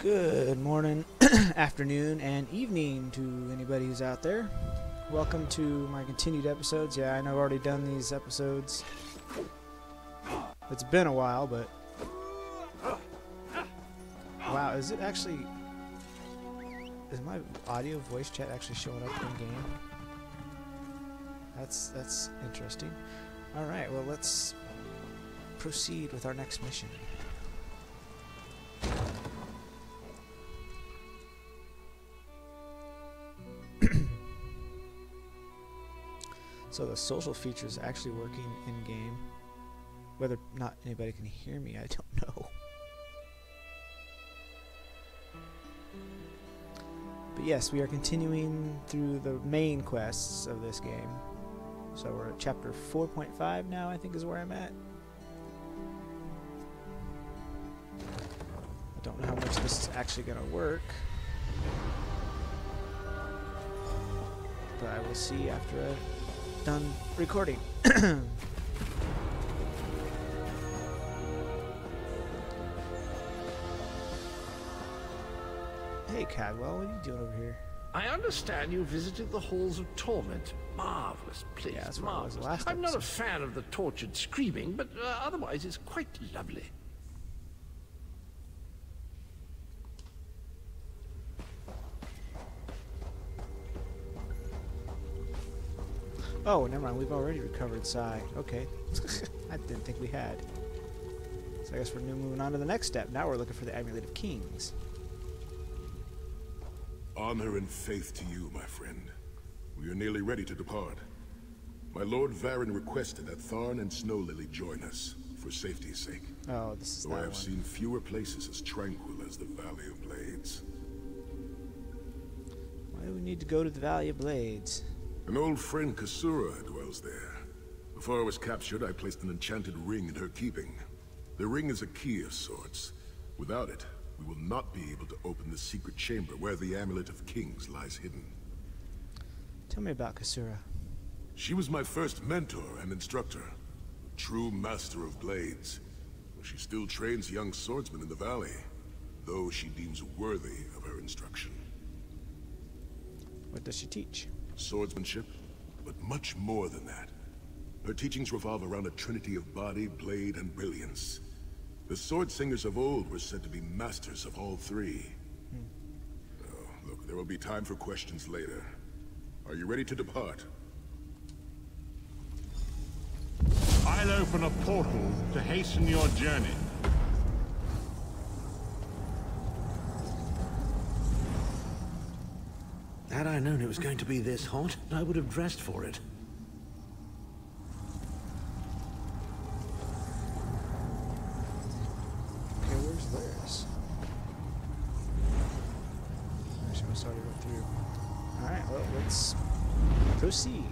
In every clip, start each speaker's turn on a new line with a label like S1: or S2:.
S1: Good morning, afternoon, and evening to anybody who's out there. Welcome to my continued episodes. Yeah, I know I've already done these episodes. It's been a while, but... Wow, is it actually... Is my audio voice chat actually showing up in-game? That's interesting. Alright, well, let's proceed with our next mission. So the social feature is actually working in-game. Whether or not anybody can hear me, I don't know. But yes, we are continuing through the main quests of this game. So we're at chapter 4.5 now, I think is where I'm at. I don't know how much this is actually going to work. But I will see after I'm done recording. Hey Cadwell, what are you doing over here?
S2: I understand you visited the Halls of Torment. Marvelous place,
S1: Yeah, that's where I was
S2: marvelous.
S1: last
S2: I'm not a
S1: episode.
S2: fan of the tortured screaming, but otherwise it's quite lovely.
S1: Oh, never mind. We've already recovered Sai. Okay. I didn't think we had. So I guess we're moving on to the next step. Now we're looking for the Amulet of Kings.
S3: Honor and faith to you, my friend. We are nearly ready to depart. My Lord Varen requested that Tharn and Snow Lily join us, for safety's sake.
S1: Oh, this is
S3: Though
S1: that
S3: I have
S1: one.
S3: seen fewer places as tranquil as the Valley of Blades.
S1: Why do we need to go to the Valley of Blades?
S3: An old friend, Kasura, dwells there. Before I was captured, I placed an enchanted ring in her keeping. The ring is a key of sorts. Without it, we will not be able to open the secret chamber where the Amulet of Kings lies hidden.
S1: Tell me about Kasura.
S3: She was my first mentor and instructor. A true master of blades. She still trains young swordsmen in the valley, though she deems worthy of her instruction.
S1: What does she teach?
S3: Swordsmanship, but much more than that. Her teachings revolve around a trinity of body, blade, and brilliance. The sword singers of old were said to be masters of all three. Oh, look, there will be time for questions later. Are you ready to depart?
S4: I'll open a portal to hasten your journey.
S2: Had I known it was going to be this hot, I would have dressed for it.
S1: Okay, where's this? Actually, we already went through. Alright, well, let's proceed.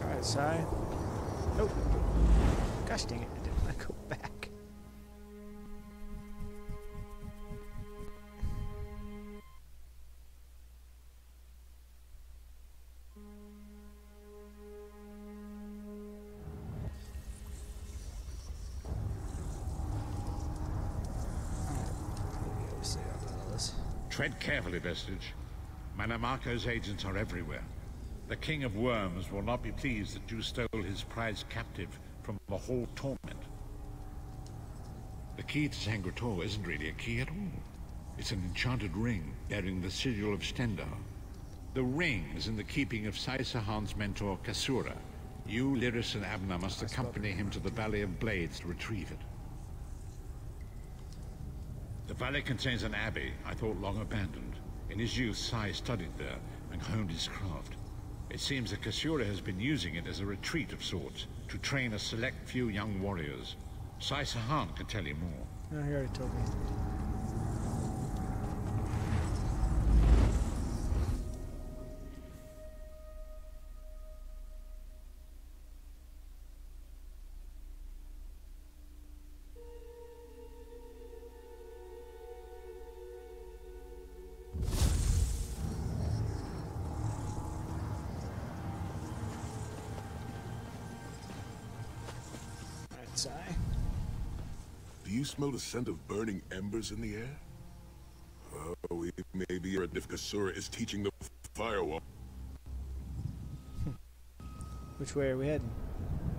S1: Alright, Sai. Nope. Gosh dang it, I didn't want to go back. What do we always say about all this?
S4: Tread carefully, Vestige. Mannimarco's agents are everywhere. The King of Worms will not be pleased that you stole his prized captive from the Hall of Torment. The key to Sangrator isn't really a key at all. It's an enchanted ring bearing the sigil of Stendar. The ring is in the keeping of Sai Sahan's mentor, Kasura. You, Lyris, and Abner must accompany him to the Valley of Blades to retrieve it. The valley contains an abbey I thought long abandoned. In his youth, Sai studied there and honed his craft. It seems that Kasura has been using it as a retreat of sorts, to train a select few young warriors. Sai Sahan can tell you more.
S1: No, he already told me.
S3: Do you smell the scent of burning embers in the air? Oh, we may be here if Kasura is teaching the firewall.
S1: Which way are we heading?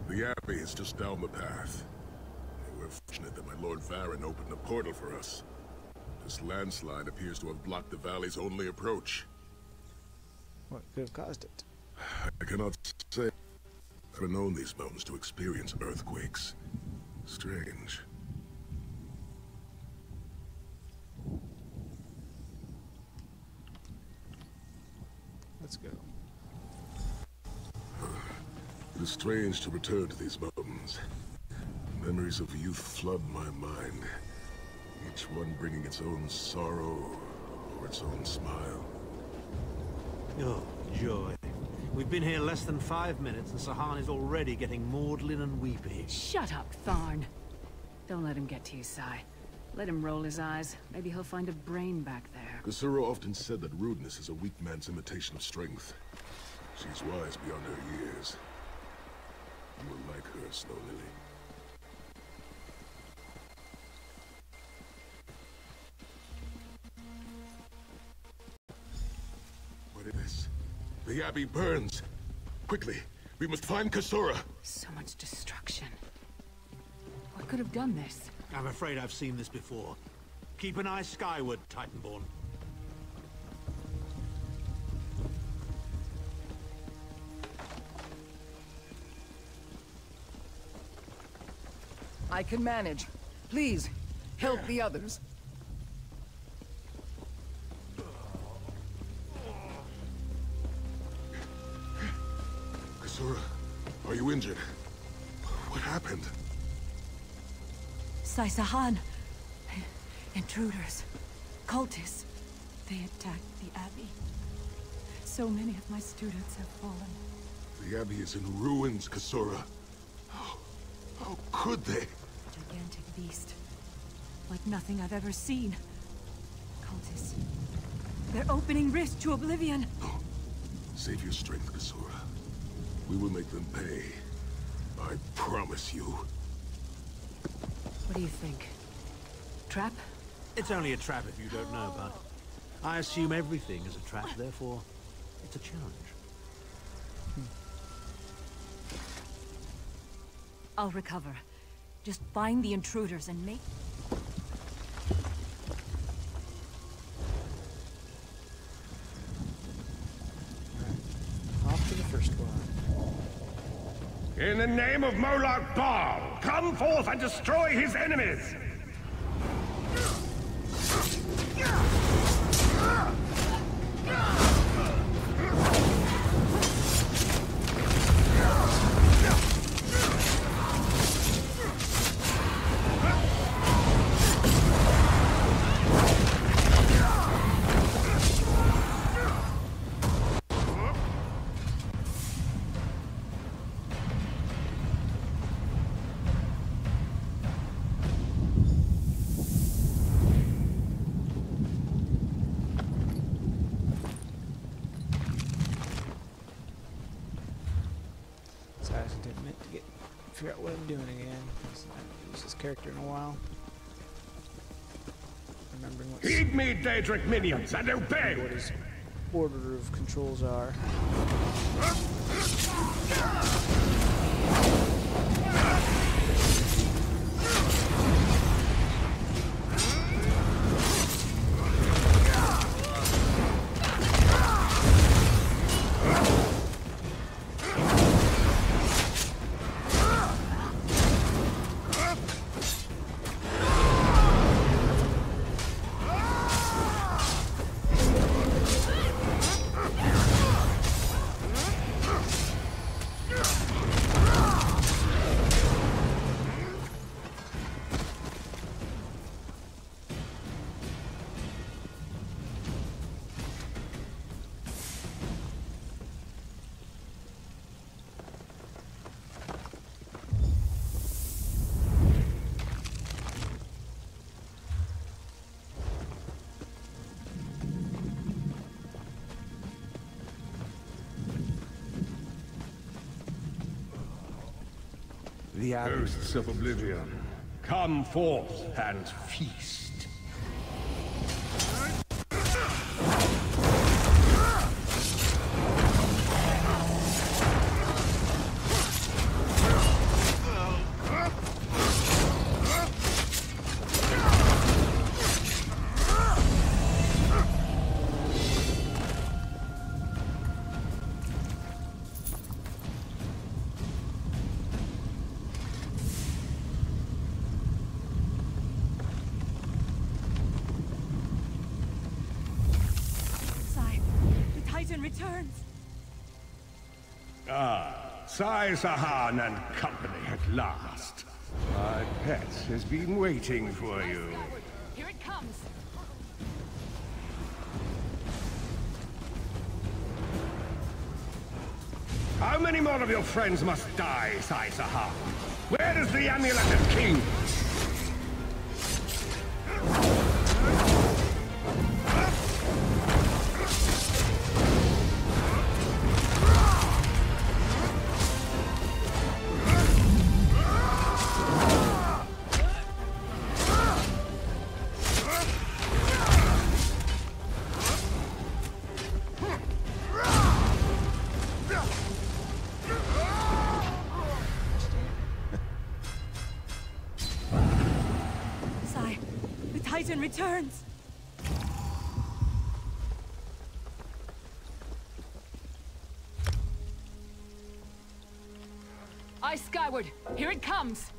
S3: The Abbey is just down the path. We're fortunate that my Lord Varen opened a portal for us. This landslide appears to have blocked the valley's only approach.
S1: What could have caused it?
S3: I cannot say. I've known these mountains to experience earthquakes. Strange.
S1: Let's go.
S3: It is strange to return to these mountains. Memories of youth flood my mind, each one bringing its own sorrow or its own smile.
S5: Oh, joy. We've been here less than 5 minutes and Sahan is already getting maudlin and weepy.
S6: Shut up, Tharn. Don't let him get to you, Sai. Let him roll his eyes. Maybe he'll find a brain back there.
S3: Kasura often said that rudeness is a weak man's imitation of strength. She's wise beyond her years. You will like her, Snow Lily. What is this? The Abbey burns! Quickly, we must find Kasura!
S6: So much destruction. What could have done this?
S5: I'm afraid I've seen this before. Keep an eye skyward, Titanborn.
S7: I can manage. Please, help the others.
S3: Kasura, are you injured? What happened?
S8: Sai Sahan. Intruders. Cultists. They attacked the Abbey. So many of my students have fallen.
S3: The Abbey is in ruins, Kasura. How could they?
S8: Gigantic beast. Like nothing I've ever seen. Cultists. They're opening rifts to oblivion.
S3: No. Save your strength, Kasura. We will make them pay. I promise you.
S6: What do you think? Trap?
S5: It's only a trap if you don't know, bud. I assume everything is a trap, therefore it's a challenge.
S8: I'll recover. Just find the intruders and make...
S1: Off to the first one.
S9: In the name of Molag Bal, come forth and destroy his enemies!
S1: Figure out what I'm doing again. I haven't used this character in a while. Remembering what
S9: Heed me, Daedric minions, and obey!
S1: what his order of controls are.
S9: The Ghosts of Oblivion. Come forth and feast.
S8: Returns.
S9: Sai Sahan and company at last. My pet has been waiting for you.
S6: Here it comes.
S9: How many more of your friends must die, Sai Sahan? Where is the Amulet of Kings?
S8: Returns.
S6: Eye skyward. Here it comes.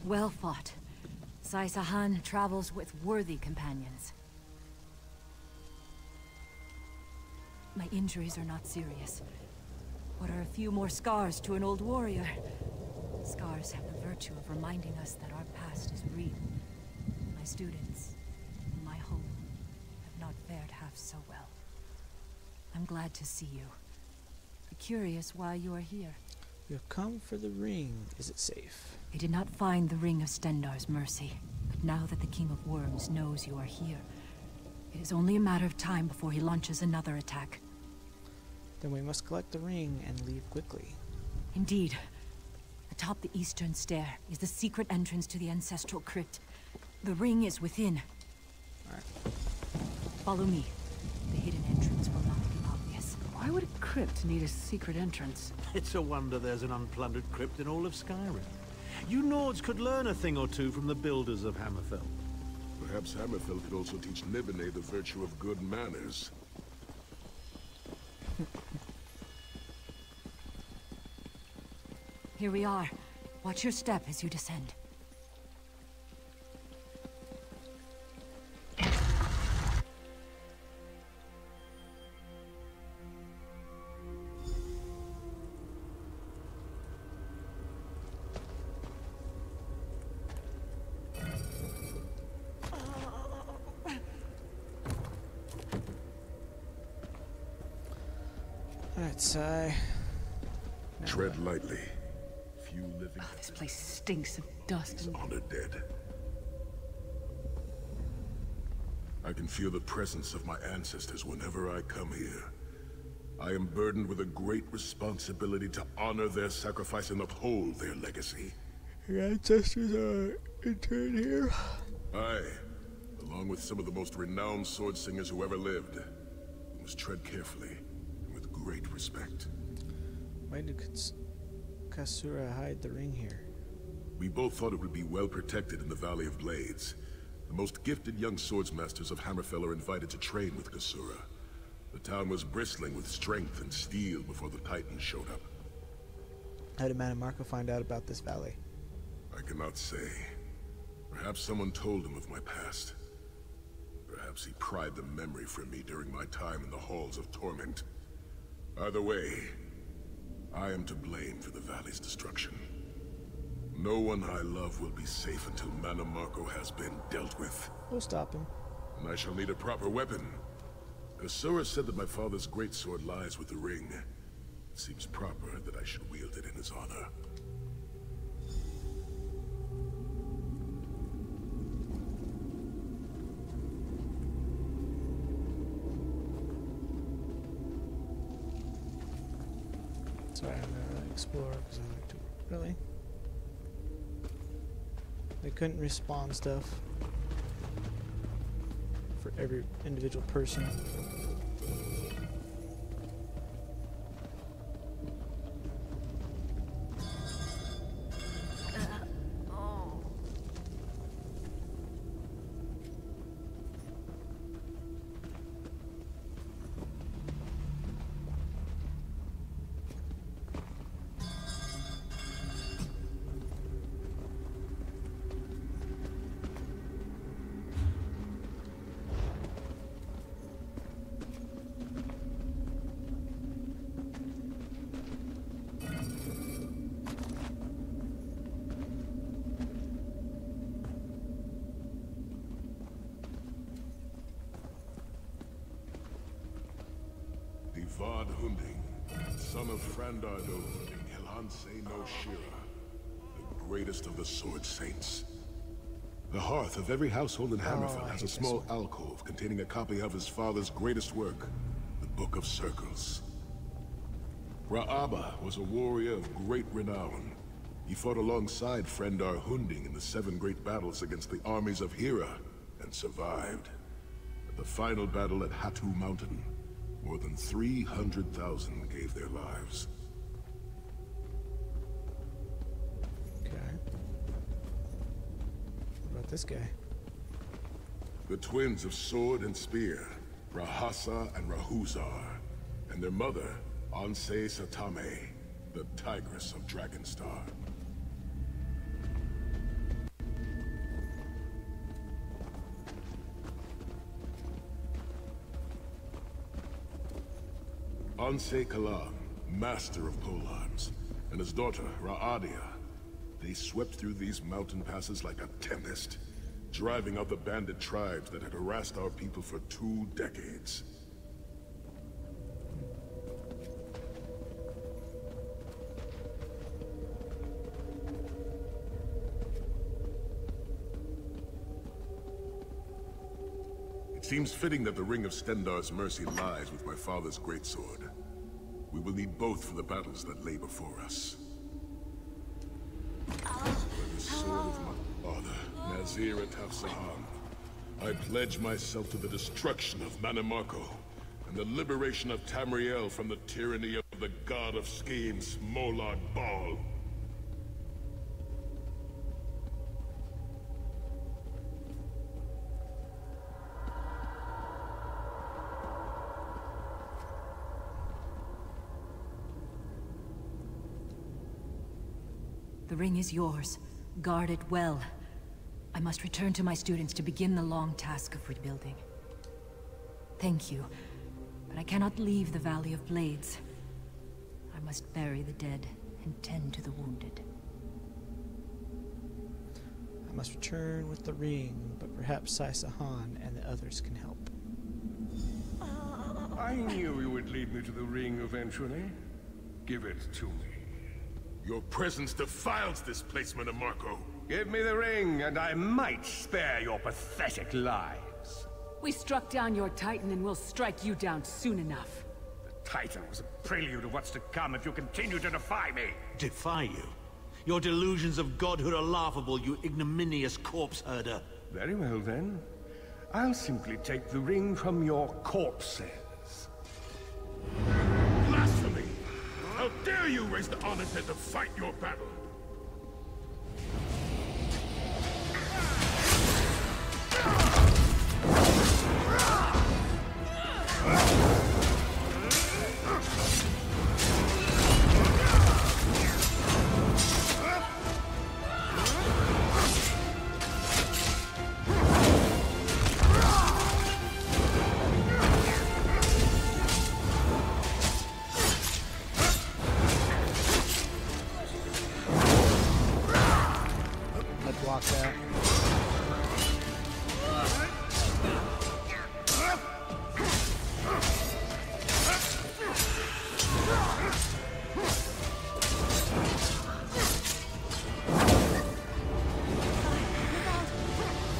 S8: Well fought. Sai Sahan travels with worthy companions. My injuries are not serious. What are a few more scars to an old warrior? Scars have the virtue of reminding us that our past is real. My students, in my home, have not fared half so well. I'm glad to see you. I'm curious why you are here.
S1: You have come for the ring. Is it safe?
S8: I did not find the Ring of Stendarr's mercy, but now that the King of Worms knows you are here, it is only a matter of time before he launches another attack.
S1: Then we must collect the ring and leave quickly.
S8: Indeed. Atop the eastern stair is the secret entrance to the ancestral crypt. The ring is within.
S1: Alright.
S8: Follow me. The hidden entrance will not be obvious.
S6: Why would a crypt need a secret entrance?
S5: It's a wonder there's an unplundered crypt in all of Skyrim. You Nords could learn a thing or two from the builders of Hammerfell.
S3: Perhaps Hammerfell could also teach Nibene the virtue of good manners.
S8: Here we are. Watch your step as you descend.
S1: Alright, Sai.
S3: Tread lightly. Few living
S6: Oh, this place stinks of dust and...
S3: honored dead. I can feel the presence of my ancestors whenever I come here. I am burdened with a great responsibility to honor their sacrifice and uphold their legacy.
S1: Your ancestors are interred here?
S3: Aye, along with some of the most renowned sword singers who ever lived. We must tread carefully and with great respect.
S1: Why did Kasura hide the ring here?
S3: We both thought it would be well protected in the Valley of Blades. The most gifted young swordsmasters of Hammerfell are invited to train with Kasura. The town was bristling with strength and steel before the Titans showed up.
S1: How did Mannimarco find out about this valley?
S3: I cannot say. Perhaps someone told him of my past. Perhaps he pried the memory from me during my time in the halls of torment. Either way, I am to blame for the valley's destruction. No one I love will be safe until Mannimarco has been dealt with.
S1: We'll stop him.
S3: And I shall need a proper weapon. Kasura said that my father's greatsword lies with the ring. It seems proper that I should wield it in his honor.
S1: Sorry, I'm gonna explore because I like to. Really? They couldn't respawn stuff for every individual person.
S3: Vad Hunding, son of Frandardo Hunding, Helhanse no Shira, the greatest of the Sword Saints. The hearth of every household in Hammerfell has a small alcove containing a copy of his father's greatest work, the Book of Circles. Ra'aba was a warrior of great renown. He fought alongside Frendar Hunding in the 7 great battles against the armies of Hira, and survived. At the final battle at Hatu Mountain, more than 300,000 gave their lives.
S1: Okay. What about this guy?
S3: The twins of Sword and Spear, Rahasa and Rahuzar, and their mother, Ansei Satame, the Tigress of Dragonstar. Ansei Kalam, master of polearms, and his daughter, Ra'adia. They swept through these mountain passes like a tempest, driving out the bandit tribes that had harassed our people for 2 decades. It seems fitting that the Ring of Stendarr's mercy lies with my father's greatsword. We will need both for the battles that lay before us. By the sword of my father, Nazir Ataf Sahan, I pledge myself to the destruction of Mannimarco and the liberation of Tamriel from the tyranny of the god of schemes, Molag Bal.
S8: The ring is yours. Guard it well. I must return to my students to begin the long task of rebuilding. Thank you, but I cannot leave the Valley of Blades. I must bury the dead and tend to the wounded.
S1: I must return with the ring, but perhaps Sai Sahan and the others can help.
S9: I knew you would lead me to the ring eventually. Give it to me.
S3: Your presence defiles this place, Mannimarco.
S9: Give me the ring, and I might spare your pathetic lives.
S6: We struck down your Titan and we'll strike you down soon enough.
S9: The Titan was a prelude of what's to come if you continue to defy me.
S5: Defy you? Your delusions of godhood are laughable, you ignominious corpse herder.
S9: Very well, then. I'll simply take the ring from your corpses.
S3: Blasphemy! How dare you raise the Onaged to fight your battle?
S1: Block that.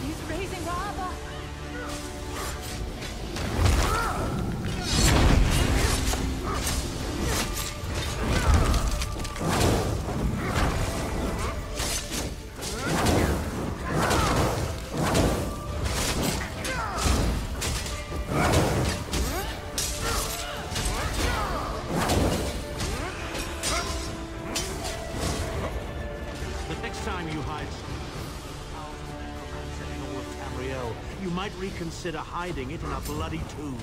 S6: He's raising lava!
S5: You might reconsider hiding it in a bloody tomb.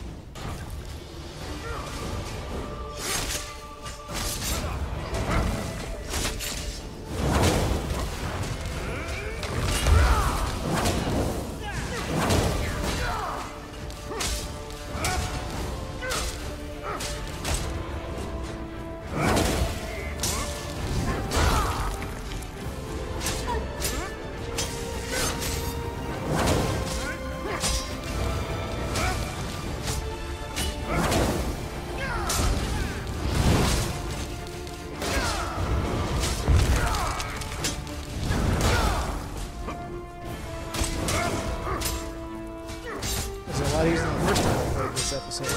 S1: Using the first time I played this episode.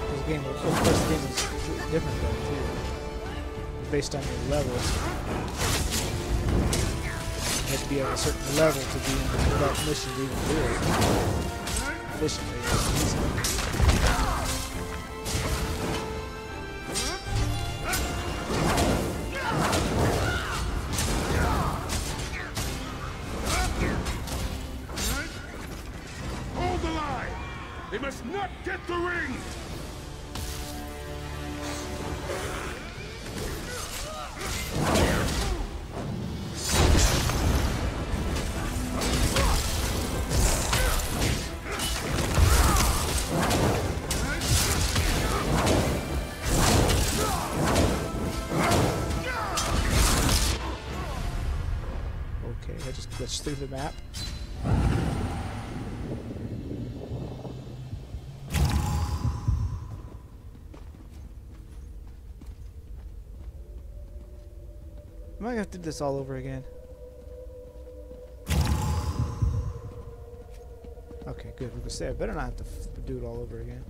S1: This game was, of course, the game was different though too. Based on your levels, you have to be at a certain level to be in that mission to even do it efficiently. It's easy.
S3: They must not get the ring!
S1: Okay, I just glitched through the map. Am I gonna have to do this all over again? Okay, good. We can say I better not have to do it all over again.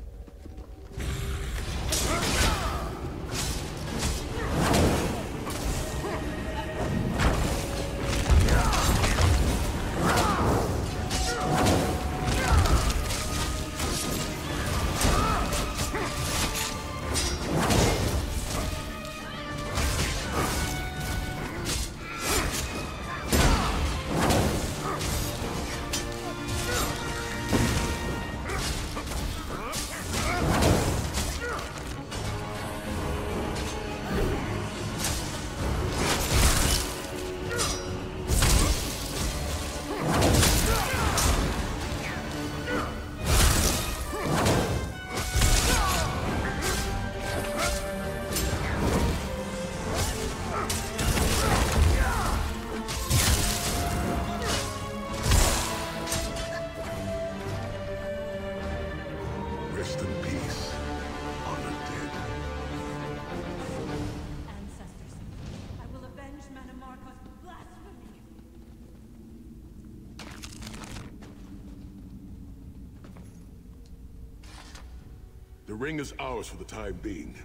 S3: The ring is ours for the time being.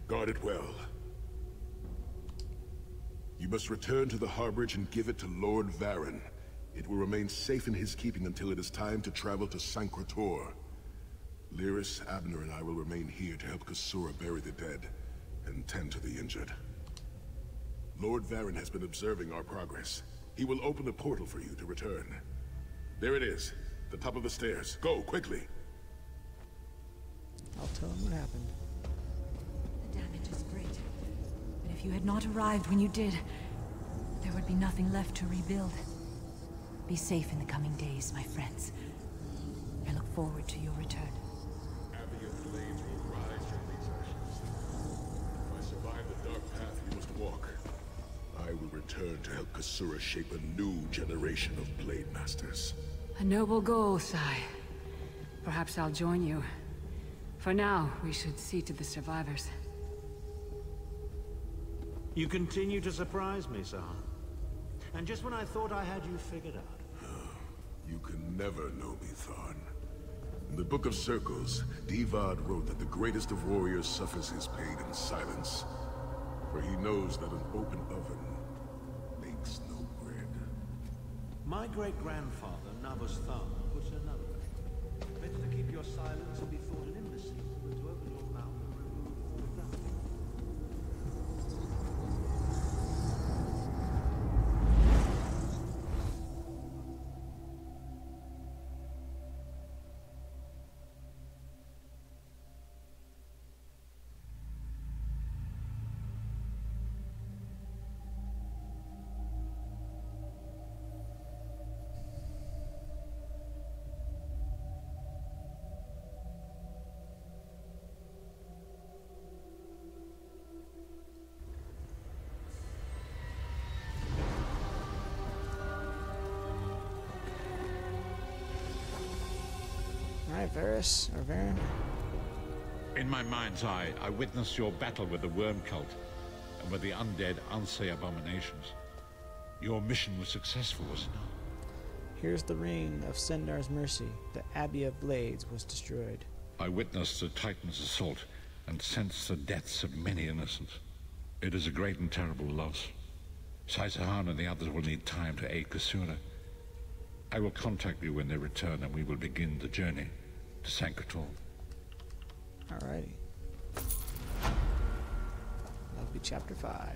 S3: Guard it well. You must return to the harborage and give it to Lord Varen. It will remain safe in his keeping until it is time to travel to Ch4.5. Lyris, Abner, and I will remain here to help Kasura bury the dead and tend to the injured. Lord Varen has been observing our progress. He will open a portal for you to return. There it is, the top of the stairs. Go, quickly!
S1: I'll tell him what happened.
S8: The damage is great. But if you had not arrived when you did, there would be nothing left to rebuild. Be safe in the coming days, my friends. I look forward to your return.
S3: Abbey of Flames will rise from these ashes. If I survive the dark path we must walk, I will return to help Kasura shape a new generation of Blade Masters.
S6: A noble goal, Sai. Perhaps I'll join you. For now, we should see to the survivors.
S5: You continue to surprise me, Sahan. And just when I thought I had you figured out.
S3: You can never know me, Thorn. In the Book of Circles, Divad wrote that the greatest of warriors suffers his pain in silence, for he knows that an open oven makes no bread.
S5: My great-grandfather, Nabus Thar, put it another way. Better to keep your silence and be thought an imbecile than to open your mouth and remove all doubt.
S1: Alright, Varys, or Varen.
S4: In my mind's eye, I witnessed your battle with the worm cult and with the undead Unsay abominations. Your mission was successful, was it not?
S1: Here's the ring of Sendar's mercy. The Abbey of Blades was destroyed.
S4: I witnessed the Titan's assault and sensed the deaths of many innocents. It is a great and terrible loss. Sai Sahan and the others will need time to aid Kasura. I will contact you when they return and we will begin the journey to Ch4.5.
S1: Alrighty. That'll be chapter 5.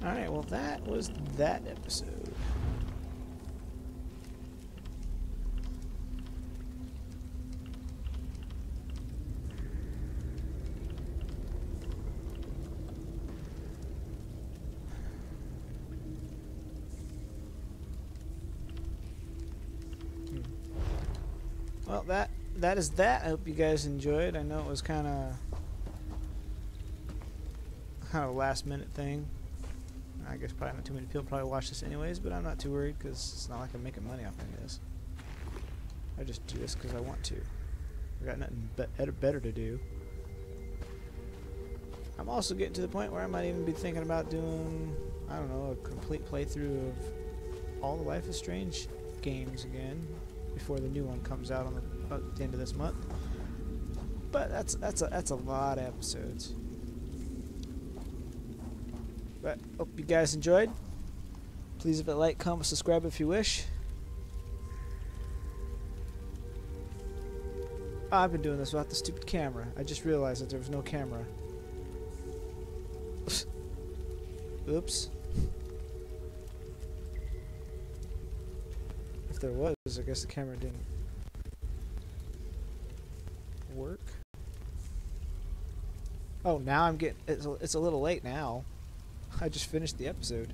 S1: Alright, well that was that episode. Well, that is that. I hope you guys enjoyed. I know it was kind of a last minute thing. I guess probably not too many people probably watch this anyways, but I'm not too worried because it's not like I'm making money off any of this. I just do this because I want to. I got nothing better to do. I'm also getting to the point where I might even be thinking about doing, I don't know, a complete playthrough of all the Life is Strange games again before the new one comes out on at the end of this month. But that's a lot of episodes. But hope you guys enjoyed. Please leave a like, comment, subscribe if you wish. Oh, I've been doing this without the stupid camera. I just realized that there was no camera. Oops. If there was, I guess the camera didn't work? Oh, now I'm getting... It's a little late now. I just finished the episode.